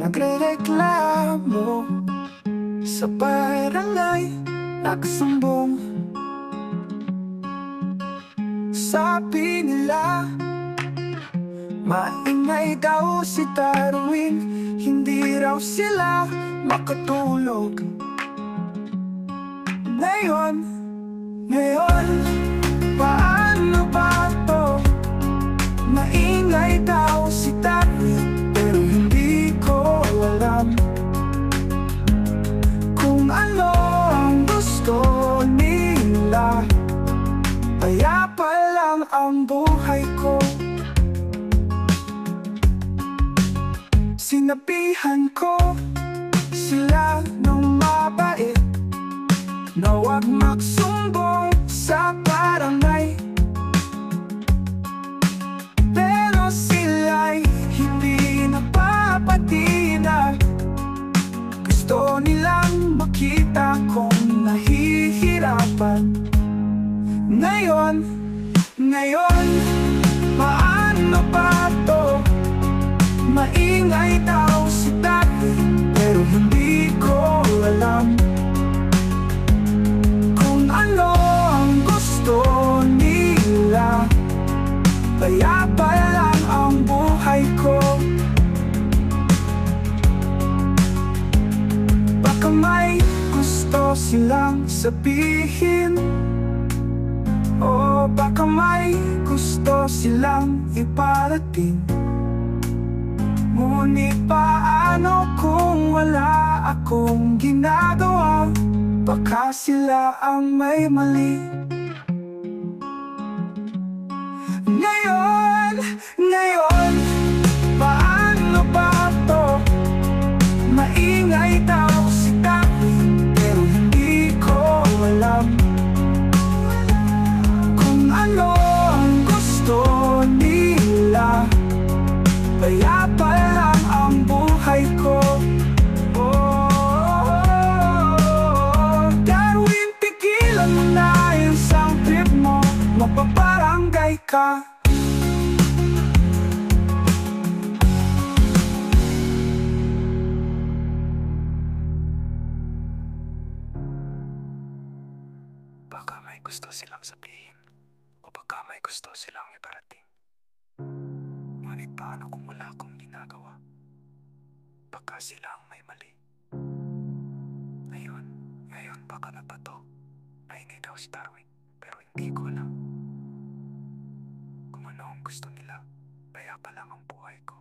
nagrereklamo sa barangay, nagsumbong. Sabi nila maingay daw si Darwin, hindi raw sila makatulog. Ngayon, paano ba to? Maingay daw si Darwin, pero hindi ko alam kung ano ang gusto nila. Payapa lang ang buhay ko. Sinabihan ko sila nung mabait na huwag magsumbong sa barangay, pero sila'y hindi napapatinag. Gusto nilang makita kong nahihirapan. Ngayon, paano ba to? Maingay daw si Daddy, pero hindi ko alam kung ano ang gusto nila. Payapa lang ang buhay ko. Baka may gusto silang sabihin, o baka may gusto silang iparating. Ngunit paano kung wala akong ginagawa? Baka sila ang may mali. Ngayon, paano ba to? Maingay daw si Daddy, pero hindi ko alam kung ano ang gusto nila. Payapa lang ang buhay ko. Darwin, tigilan mo na yung sound trip mo, mapaparangay ka. Baka may gusto silang sabihin, o baka may gusto silang iparating. Ngunit paano kung wala akong ginagawa? Baka sila ang may mali. Ngayon, baka na ba to? Maingay daw si Darwin, pero hindi ko alam kung ano ang gusto nila. Payapa lang ang buhay ko.